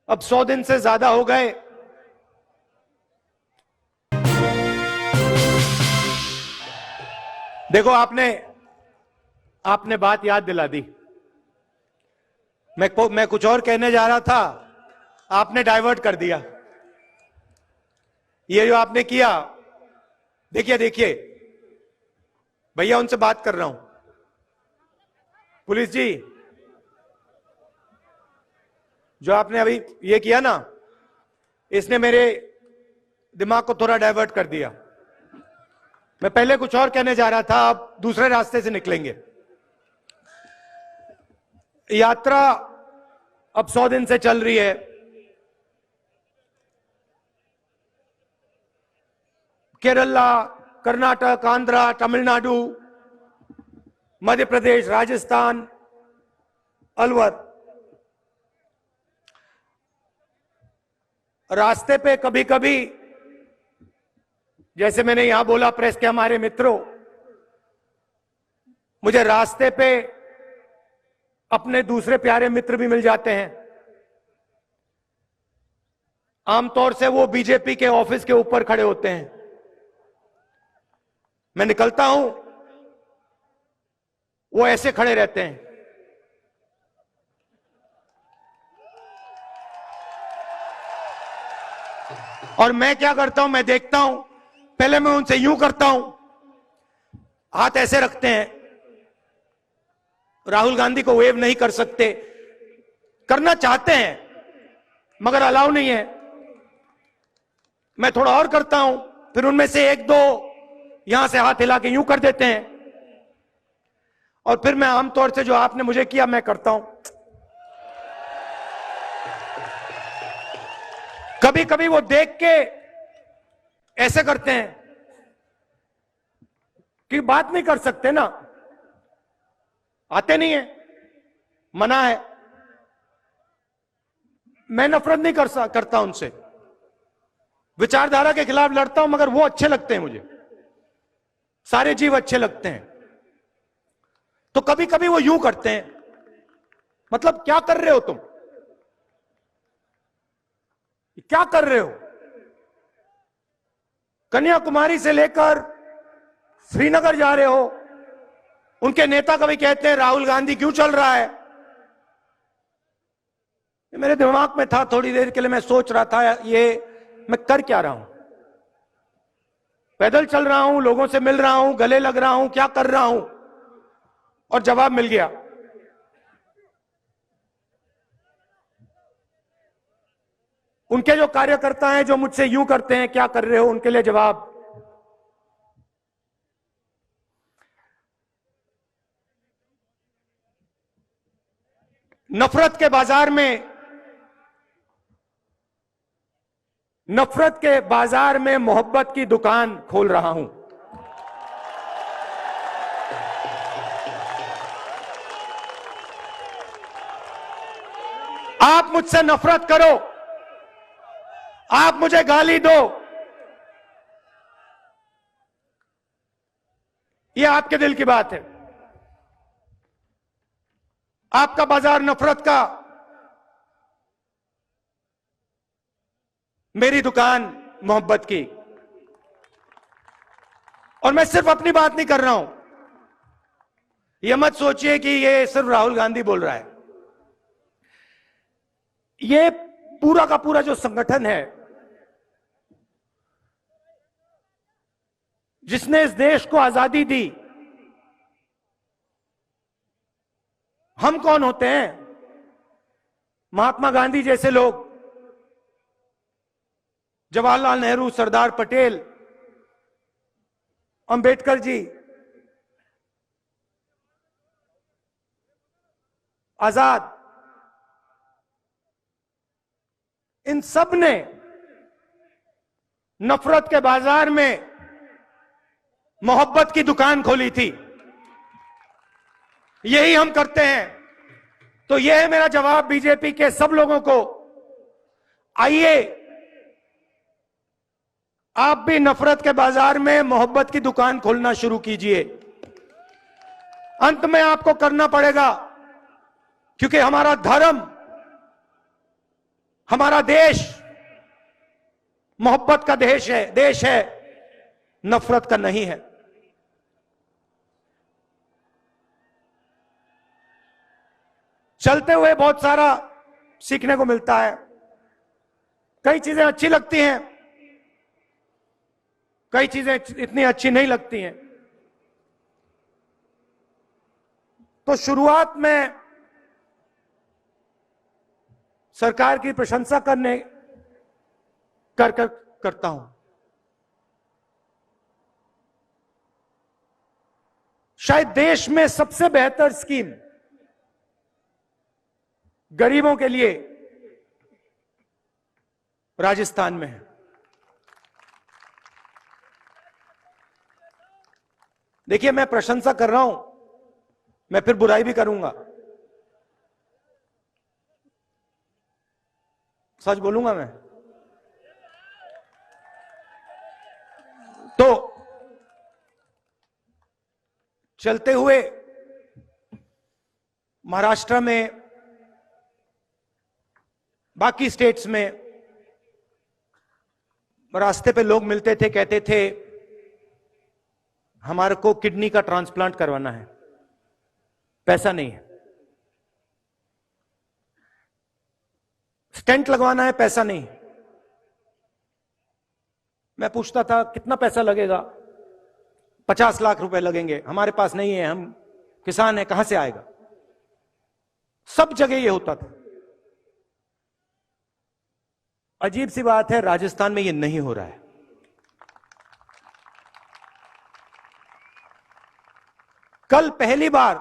अब 100 दिन से ज्यादा हो गए। देखो, आपने बात याद दिला दी। मैं कुछ और कहने जा रहा था, आपने डाइवर्ट कर दिया। ये जो आपने किया, देखिए देखिए भैया, उनसे बात कर रहा हूं। पुलिस जी, जो आपने अभी ये किया ना, इसने मेरे दिमाग को थोड़ा डाइवर्ट कर दिया। मैं पहले कुछ और कहने जा रहा था, आप दूसरे रास्ते से निकलेंगे। यात्रा अब 100 दिन से चल रही है। केरला, कर्नाटक, आंध्रा, तमिलनाडु, मध्य प्रदेश, राजस्थान, अलवर। रास्ते पे कभी कभी, जैसे मैंने यहां बोला प्रेस के हमारे मित्रों, मुझे रास्ते पे अपने दूसरे प्यारे मित्र भी मिल जाते हैं। आमतौर से वो बीजेपी के ऑफिस के ऊपर खड़े होते हैं। मैं निकलता हूं, वो ऐसे खड़े रहते हैं। और मैं क्या करता हूं, मैं देखता हूं, पहले मैं उनसे यूं करता हूं, हाथ ऐसे रखते हैं। राहुल गांधी को वेव नहीं कर सकते, करना चाहते हैं मगर अलाउ नहीं है। मैं थोड़ा और करता हूं, फिर उनमें से एक दो यहां से हाथ हिला के यूं कर देते हैं, और फिर मैं आमतौर से जो आपने मुझे किया मैं करता हूं। कभी कभी वो देख के ऐसे करते हैं कि बात नहीं कर सकते ना, आते नहीं है, मना है। मैं नफरत नहीं करता उनसे, विचारधारा के खिलाफ लड़ता हूं, मगर वो अच्छे लगते हैं मुझे, सारे जीव अच्छे लगते हैं। तो कभी कभी वो यूं करते हैं, मतलब क्या कर रहे हो तुम, क्या कर रहे हो? कन्याकुमारी से लेकर श्रीनगर जा रहे हो। उनके नेता कभी कहते हैं राहुल गांधी क्यों चल रहा है। मेरे दिमाग में था, थोड़ी देर के लिए मैं सोच रहा था, ये मैं कर क्या रहा हूं? पैदल चल रहा हूं, लोगों से मिल रहा हूं, गले लग रहा हूं, क्या कर रहा हूं? और जवाब मिल गया। उनके जो कार्यकर्ता हैं जो मुझसे यूं करते हैं, क्या कर रहे हो, उनके लिए जवाब। नफरत के बाजार में मोहब्बत की दुकान खोल रहा हूं। आप मुझसे नफरत करो, आप मुझे गाली दो, यह आपके दिल की बात है। आपका बाजार नफरत का, मेरी दुकान मोहब्बत की। और मैं सिर्फ अपनी बात नहीं कर रहा हूं, यह मत सोचिए कि यह सिर्फ राहुल गांधी बोल रहा है। यह पूरा का पूरा जो संगठन है जिसने इस देश को आजादी दी। हम कौन होते हैं? महात्मा गांधी जैसे लोग, जवाहरलाल नेहरू, सरदार पटेल, अंबेडकर जी, आजाद, इन सब ने नफरत के बाजार में मोहब्बत की दुकान खोली थी। यही हम करते हैं। तो यह है मेरा जवाब बीजेपी के सब लोगों को। आइए, आप भी नफरत के बाजार में मोहब्बत की दुकान खोलना शुरू कीजिए। अंत में आपको करना पड़ेगा, क्योंकि हमारा धर्म हमारा देश मोहब्बत का देश है, नफरत का नहीं है। चलते हुए बहुत सारा सीखने को मिलता है। कई चीजें अच्छी लगती हैं, कई चीजें इतनी अच्छी नहीं लगती हैं। तो शुरुआत में सरकार की प्रशंसा करता हूं। शायद देश में सबसे बेहतर स्कीम गरीबों के लिए राजस्थान में है। देखिए, मैं प्रशंसा कर रहा हूं, मैं फिर बुराई भी करूंगा, सच बोलूंगा मैं। तो चलते हुए महाराष्ट्र में, बाकी स्टेट्स में रास्ते पे लोग मिलते थे, कहते थे हमारे को किडनी का ट्रांसप्लांट करवाना है, पैसा नहीं है। स्टेंट लगवाना है, पैसा नहीं। मैं पूछता था कितना पैसा लगेगा? 50 लाख रुपए लगेंगे। हमारे पास नहीं है, हम किसान हैं, कहां से आएगा? सब जगह यह होता था। अजीब सी बात है, राजस्थान में यह नहीं हो रहा है। कल पहली बार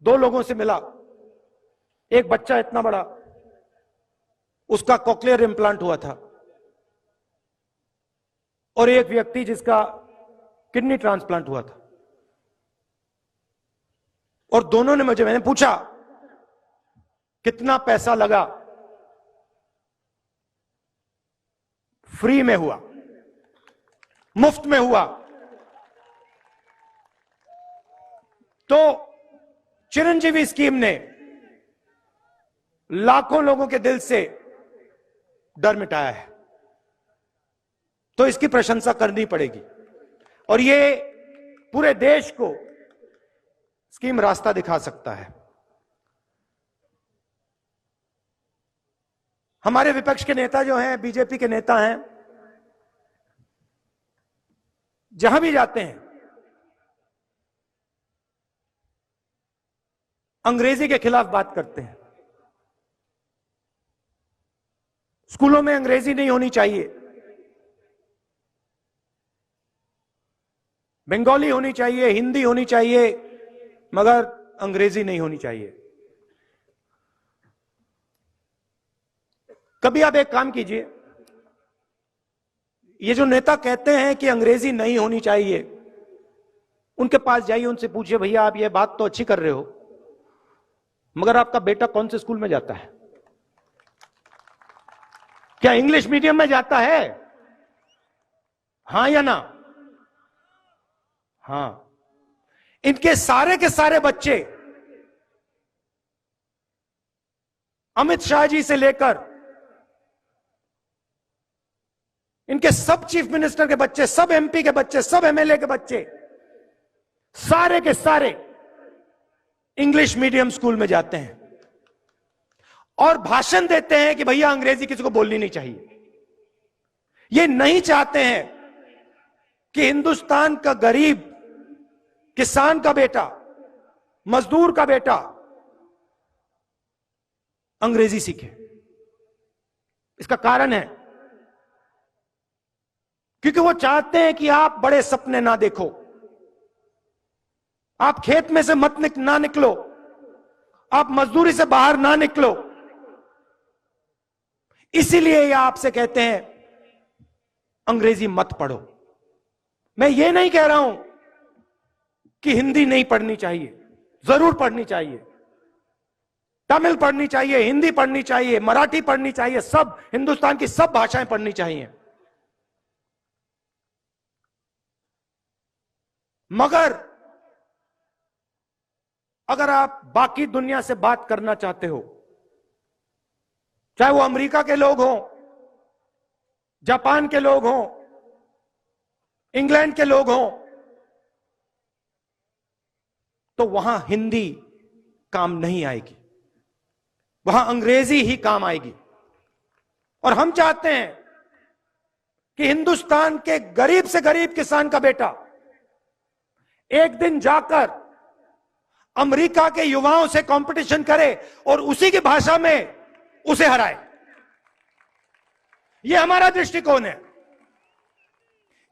2 लोगों से मिला। एक बच्चा इतना बड़ा, उसका कॉक्लियर इंप्लांट हुआ था, और एक व्यक्ति जिसका किडनी ट्रांसप्लांट हुआ था। और दोनों ने मैंने पूछा कितना पैसा लगा? फ्री में हुआ, मुफ्त में हुआ। तो चिरंजीवी स्कीम ने लाखों लोगों के दिल से डर मिटाया है, तो इसकी प्रशंसा करनी पड़ेगी। और ये पूरे देश को स्कीम रास्ता दिखा सकता है। हमारे विपक्ष के नेता जो हैं, बीजेपी के नेता हैं, जहां भी जाते हैं अंग्रेजी के खिलाफ बात करते हैं। स्कूलों में अंग्रेजी नहीं होनी चाहिए, बंगाली होनी चाहिए, हिंदी होनी चाहिए, मगर अंग्रेजी नहीं होनी चाहिए। कभी आप एक काम कीजिए, ये जो नेता कहते हैं कि अंग्रेजी नहीं होनी चाहिए, उनके पास जाइए, उनसे पूछिए भैया आप ये बात तो अच्छी कर रहे हो, मगर आपका बेटा कौन से स्कूल में जाता है? क्या इंग्लिश मीडियम में जाता है? हां या ना? हां। इनके सारे के सारे बच्चे अमित शाह जी से लेकर इनके सब चीफ मिनिस्टर के बच्चे, सब एमपी के बच्चे, सब एमएलए के बच्चे, सारे के सारे इंग्लिश मीडियम स्कूल में जाते हैं और भाषण देते हैं कि भैया अंग्रेजी किसी को बोलनी नहीं चाहिए। ये नहीं चाहते हैं कि हिंदुस्तान का गरीब, किसान का बेटा, मजदूर का बेटा अंग्रेजी सीखे। इसका कारण है क्योंकि वो चाहते हैं कि आप बड़े सपने ना देखो, आप खेत में से ना निकलो, आप मजदूरी से बाहर ना निकलो। इसीलिए ये आपसे कहते हैं अंग्रेजी मत पढ़ो। मैं ये नहीं कह रहा हूं कि हिंदी नहीं पढ़नी चाहिए, जरूर पढ़नी चाहिए। तमिल पढ़नी चाहिए, हिंदी पढ़नी चाहिए, मराठी पढ़नी चाहिए, सब हिंदुस्तान की सब भाषाएं पढ़नी चाहिए। मगर अगर आप बाकी दुनिया से बात करना चाहते हो चाहे वो अमेरिका के लोग हों, जापान के लोग हों, इंग्लैंड के लोग हों, तो वहां हिंदी काम नहीं आएगी, वहां अंग्रेजी ही काम आएगी। और हम चाहते हैं कि हिंदुस्तान के गरीब से गरीब किसान का बेटा एक दिन जाकर अमेरिका के युवाओं से कंपटीशन करे और उसी की भाषा में उसे हराए। यह हमारा दृष्टिकोण है।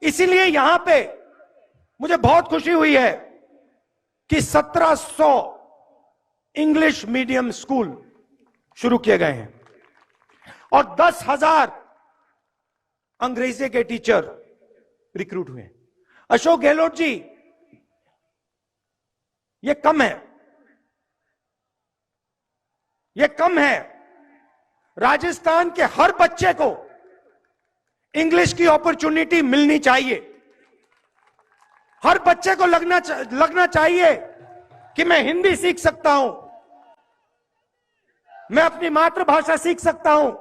इसीलिए यहां पे मुझे बहुत खुशी हुई है कि 1700 इंग्लिश मीडियम स्कूल शुरू किए गए हैं और 10,000 अंग्रेजी के टीचर रिक्रूट हुए हैं। अशोक गहलोत जी, ये कम है, ये कम है। राजस्थान के हर बच्चे को इंग्लिश की अपॉर्चुनिटी मिलनी चाहिए। हर बच्चे को लगना चाहिए कि मैं हिंदी सीख सकता हूं, मैं अपनी मातृभाषा सीख सकता हूं,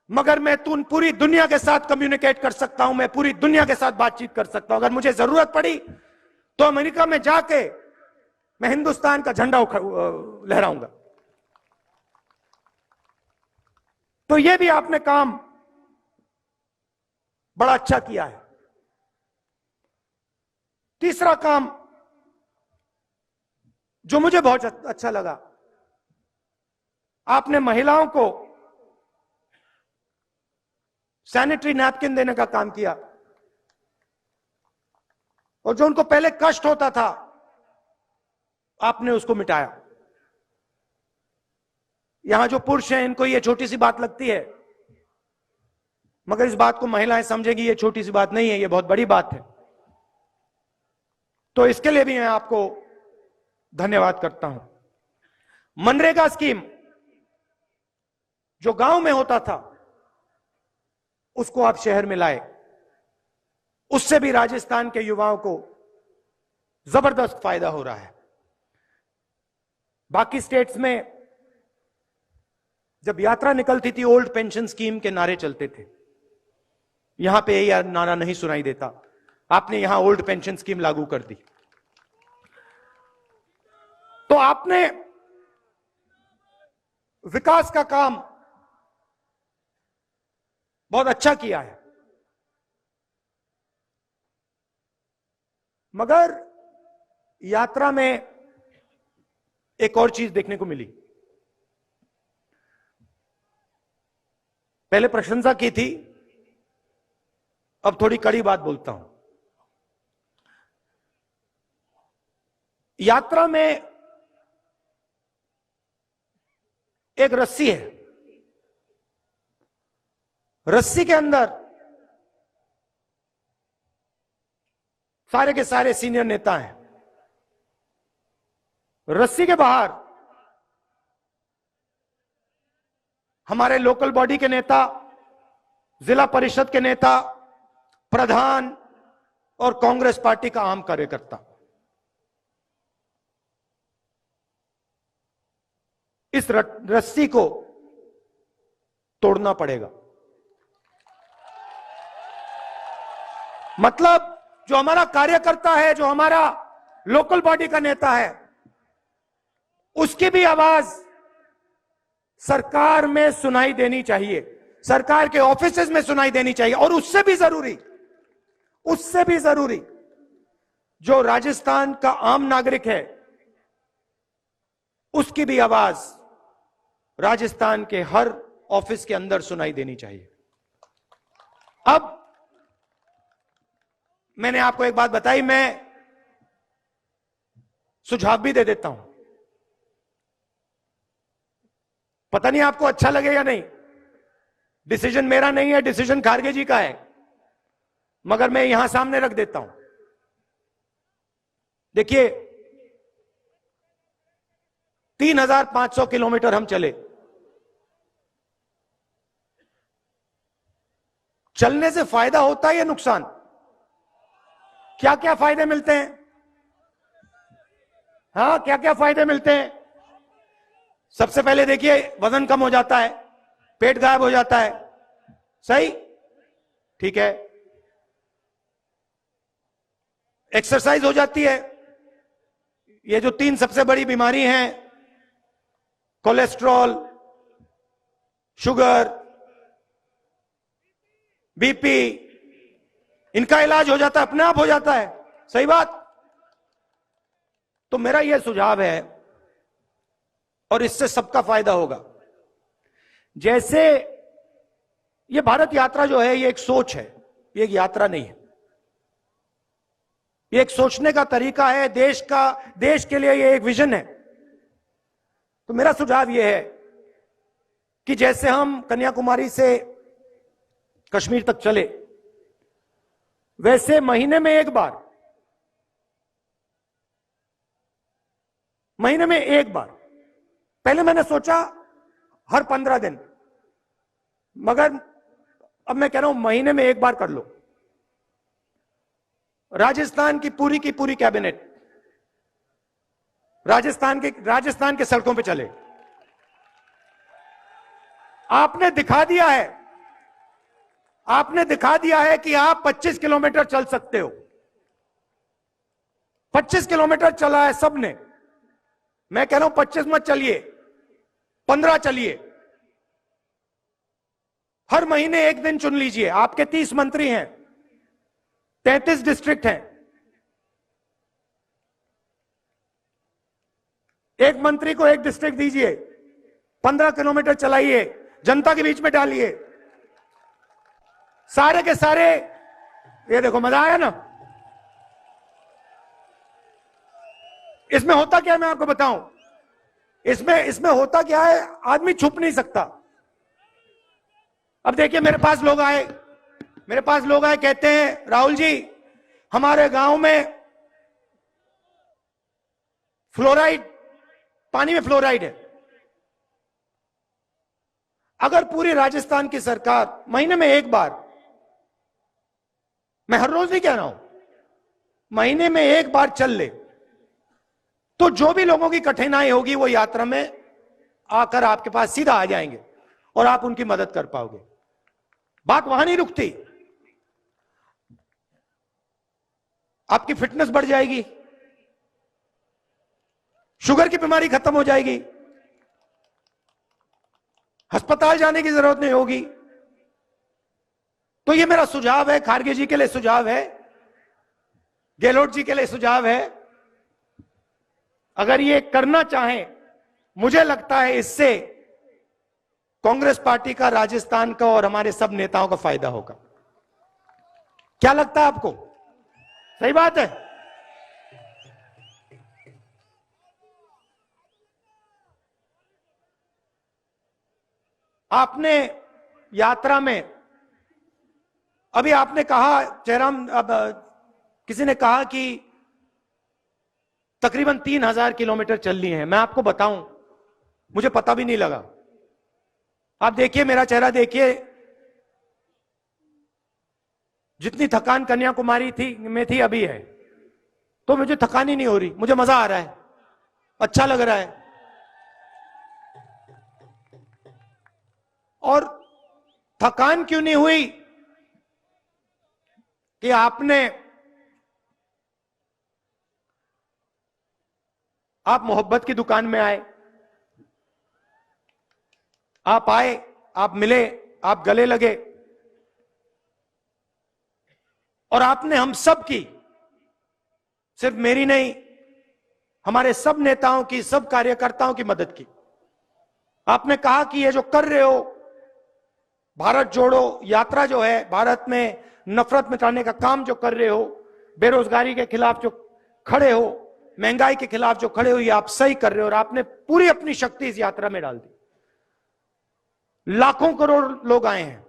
मगर मैं पूरी दुनिया के साथ कम्युनिकेट कर सकता हूं, मैं पूरी दुनिया के साथ बातचीत कर सकता हूं। अगर मुझे जरूरत पड़ी तो अमेरिका में जाके मैं हिंदुस्तान का झंडा लहराऊंगा। तो यह भी आपने काम बड़ा अच्छा किया है। तीसरा काम जो मुझे बहुत अच्छा लगा, आपने महिलाओं को सैनिटरी नैपकिन देने का काम किया और जो उनको पहले कष्ट होता था आपने उसको मिटाया। यहां जो पुरुष हैं इनको ये छोटी सी बात लगती है, मगर इस बात को महिलाएं समझेगी ये छोटी सी बात नहीं है, ये बहुत बड़ी बात है। तो इसके लिए भी मैं आपको धन्यवाद करता हूं। मनरेगा स्कीम जो गांव में होता था उसको आप शहर में लाए, उससे भी राजस्थान के युवाओं को जबरदस्त फायदा हो रहा है। बाकी स्टेट्स में जब यात्रा निकलती थी ओल्ड पेंशन स्कीम के नारे चलते थे, यहां पे यह नारा नहीं सुनाई देता। आपने यहां ओल्ड पेंशन स्कीम लागू कर दी, तो आपने विकास का काम बहुत अच्छा किया है। मगर यात्रा में एक और चीज देखने को मिली। पहले प्रशंसा की थी, अब थोड़ी कड़ी बात बोलता हूं। यात्रा में एक रस्सी है, रस्सी के अंदर सारे के सारे सीनियर नेता हैं, रस्सी के बाहर हमारे लोकल बॉडी के नेता, जिला परिषद के नेता, प्रधान और कांग्रेस पार्टी का आम कार्यकर्ता। इस रस्सी को तोड़ना पड़ेगा। मतलब जो हमारा कार्यकर्ता है, जो हमारा लोकल बॉडी का नेता है, उसकी भी आवाज सरकार में सुनाई देनी चाहिए, सरकार के ऑफिसेज में सुनाई देनी चाहिए। और उससे भी जरूरी जो राजस्थान का आम नागरिक है, उसकी भी आवाज राजस्थान के हर ऑफिस के अंदर सुनाई देनी चाहिए। अब मैंने आपको एक बात बताई, मैं सुझाव भी दे देता हूं। पता नहीं आपको अच्छा लगे या नहीं, डिसीजन मेरा नहीं है, डिसीजन खारगे जी का है, मगर मैं यहां सामने रख देता हूं। देखिए, 3,500 किलोमीटर हम चले, चलने से फायदा होता है या नुकसान? क्या क्या फायदे मिलते हैं? हाँ, क्या क्या फायदे मिलते हैं? सबसे पहले देखिए, वजन कम हो जाता है, पेट गायब हो जाता है। सही, ठीक है। एक्सरसाइज हो जाती है। ये जो 3 सबसे बड़ी बीमारी हैं, कोलेस्ट्रॉल, शुगर, बीपी, इनका इलाज हो जाता है, अपने आप हो जाता है। सही बात। तो मेरा यह सुझाव है, और इससे सबका फायदा होगा। जैसे ये भारत यात्रा जो है, ये एक सोच है, ये एक यात्रा नहीं है। ये एक सोचने का तरीका है, देश के लिए ये एक विजन है। तो मेरा सुझाव ये है कि जैसे हम कन्याकुमारी से कश्मीर तक चले, वैसे महीने में एक बार पहले मैंने सोचा हर 15 दिन, मगर अब मैं कह रहा हूं महीने में एक बार कर लो। राजस्थान की पूरी कैबिनेट राजस्थान के सड़कों पे चले। आपने दिखा दिया है कि आप 25 किलोमीटर चल सकते हो। 25 किलोमीटर चला है सबने। मैं कह रहा हूं 25 मत चलिए, 15 चलिए। हर महीने एक दिन चुन लीजिए। आपके 30 मंत्री हैं, 33 डिस्ट्रिक्ट हैं। एक मंत्री को एक डिस्ट्रिक्ट दीजिए, 15 किलोमीटर चलाइए, जनता के बीच में डालिए। सारे के सारे, ये देखो मजा आया ना। इसमें होता क्या है मैं आपको बताऊं। इसमें होता क्या है, आदमी छुप नहीं सकता। अब देखिए, मेरे पास लोग आए, कहते हैं राहुल जी, हमारे गांव में पानी में फ्लोराइड है। अगर पूरी राजस्थान की सरकार महीने में एक बार, मैं हर रोज नहीं कह रहा हूं, महीने में एक बार चल ले, तो जो भी लोगों की कठिनाई होगी वो यात्रा में आकर आपके पास सीधा आ जाएंगे और आप उनकी मदद कर पाओगे। बात वहां नहीं रुकती। आपकी फिटनेस बढ़ जाएगी, शुगर की बीमारी खत्म हो जाएगी, अस्पताल जाने की जरूरत नहीं होगी। तो ये मेरा सुझाव है, खारगे जी के लिए सुझाव है, गहलोत जी के लिए सुझाव है। अगर ये करना चाहें, मुझे लगता है इससे कांग्रेस पार्टी का, राजस्थान का और हमारे सब नेताओं का फायदा होगा। क्या लगता है आपको? सही बात है। आपने यात्रा में, अभी आपने कहा जयराम, अब किसी ने कहा कि तकरीबन 3000 किलोमीटर चल ली है। मैं आपको बताऊं, मुझे पता भी नहीं लगा। आप देखिए, मेरा चेहरा देखिए, जितनी थकान कन्याकुमारी में थी अभी है, तो मुझे थकान ही नहीं हो रही। मुझे मजा आ रहा है, अच्छा लग रहा है। और थकान क्यों नहीं हुई कि आप मोहब्बत की दुकान में आए, आप मिले, आप गले लगे, और आपने हम सब की, सिर्फ मेरी नहीं, हमारे सब नेताओं की, सब कार्यकर्ताओं की मदद की। आपने कहा कि ये जो कर रहे हो, भारत जोड़ो यात्रा जो है, भारत में नफरत मिटाने का काम जो कर रहे हो, बेरोजगारी के खिलाफ जो खड़े हो, महंगाई के खिलाफ जो खड़े हो, ये आप सही कर रहे हो। और आपने पूरी अपनी शक्ति इस यात्रा में डाल दी। लाखों करोड़ लोग आए हैं।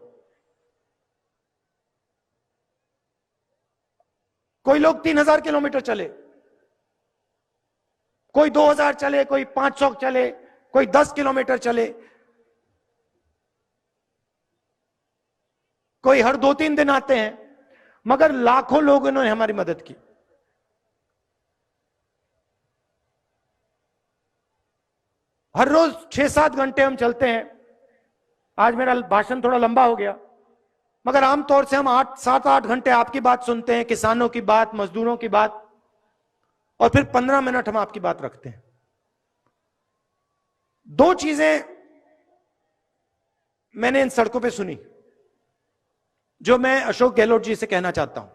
कोई लोग 3000 किलोमीटर चले, कोई 2000 चले, कोई 500 चले, कोई 10 किलोमीटर चले, कोई हर 2-3 दिन आते हैं, मगर लाखों लोगों ने हमारी मदद की। हर रोज 6-7 घंटे हम चलते हैं। आज मेरा भाषण थोड़ा लंबा हो गया, मगर आमतौर से हम 7-8 घंटे आपकी बात सुनते हैं, किसानों की बात, मजदूरों की बात, और फिर 15 मिनट हम आपकी बात रखते हैं। दो चीजें मैंने इन सड़कों पे सुनी जो मैं अशोक गहलोत जी से कहना चाहता हूं।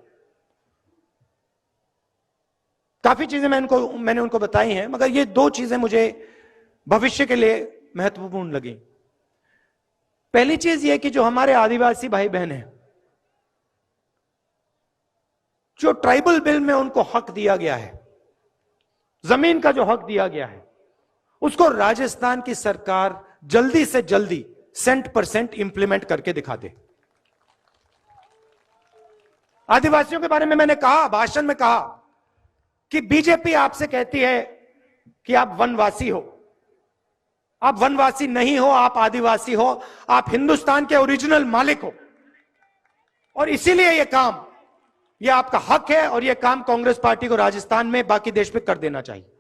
काफी चीजें मैंने उनको बताई हैं, मगर ये दो चीजें मुझे भविष्य के लिए महत्वपूर्ण लगी। पहली चीज ये कि जो हमारे आदिवासी भाई बहन हैं, जो ट्राइबल बिल में उनको हक दिया गया है, जमीन का जो हक दिया गया है, उसको राजस्थान की सरकार जल्दी से जल्दी 100% इंप्लीमेंट करके दिखा दे। आदिवासियों के बारे में मैंने कहा, भाषण में कहा कि बीजेपी आपसे कहती है कि आप वनवासी हो। आप वनवासी नहीं हो, आप आदिवासी हो, आप हिंदुस्तान के ओरिजिनल मालिक हो, और इसीलिए यह आपका हक है, और यह काम कांग्रेस पार्टी को राजस्थान में, बाकी देश में कर देना चाहिए।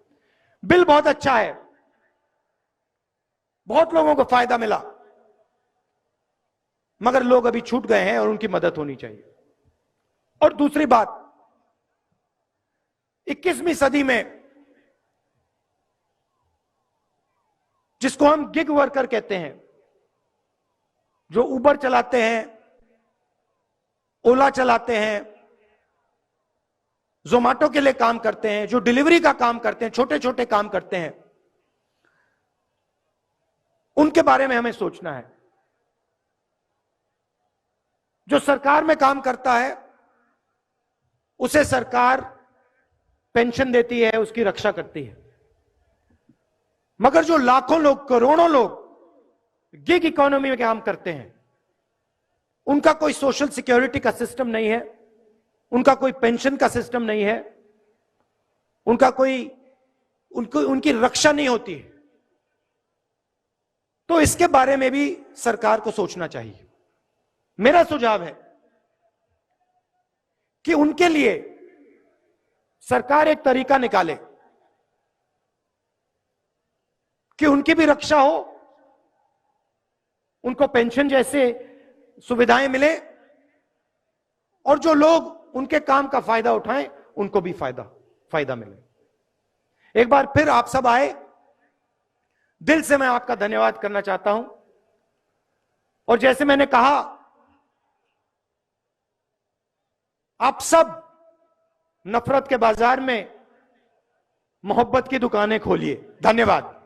बिल बहुत अच्छा है, बहुत लोगों को फायदा मिला, मगर लोग अभी छूट गए हैं और उनकी मदद होनी चाहिए। और दूसरी बात, 21वीं सदी में जिसको हम गिग वर्कर कहते हैं, जो उबर चलाते हैं, ओला चलाते हैं, जोमेटो के लिए काम करते हैं, जो डिलीवरी का काम करते हैं, छोटे छोटे काम करते हैं, उनके बारे में हमें सोचना है। जो सरकार में काम करता है उसे सरकार पेंशन देती है, उसकी रक्षा करती है, मगर जो लाखों लोग, करोड़ों लोग गिग इकोनॉमी में काम करते हैं, उनका कोई सोशल सिक्योरिटी का सिस्टम नहीं है, उनका कोई पेंशन का सिस्टम नहीं है, उनकी रक्षा नहीं होती है। तो इसके बारे में भी सरकार को सोचना चाहिए। मेरा सुझाव है कि उनके लिए सरकार एक तरीका निकाले कि उनकी भी रक्षा हो, उनको पेंशन जैसे सुविधाएं मिले, और जो लोग उनके काम का फायदा उठाएं उनको भी फायदा मिले। एक बार फिर आप सब आए, दिल से मैं आपका धन्यवाद करना चाहता हूं। और जैसे मैंने कहा, आप सब नफरत के बाजार में मोहब्बत की दुकानें खोलिए। धन्यवाद।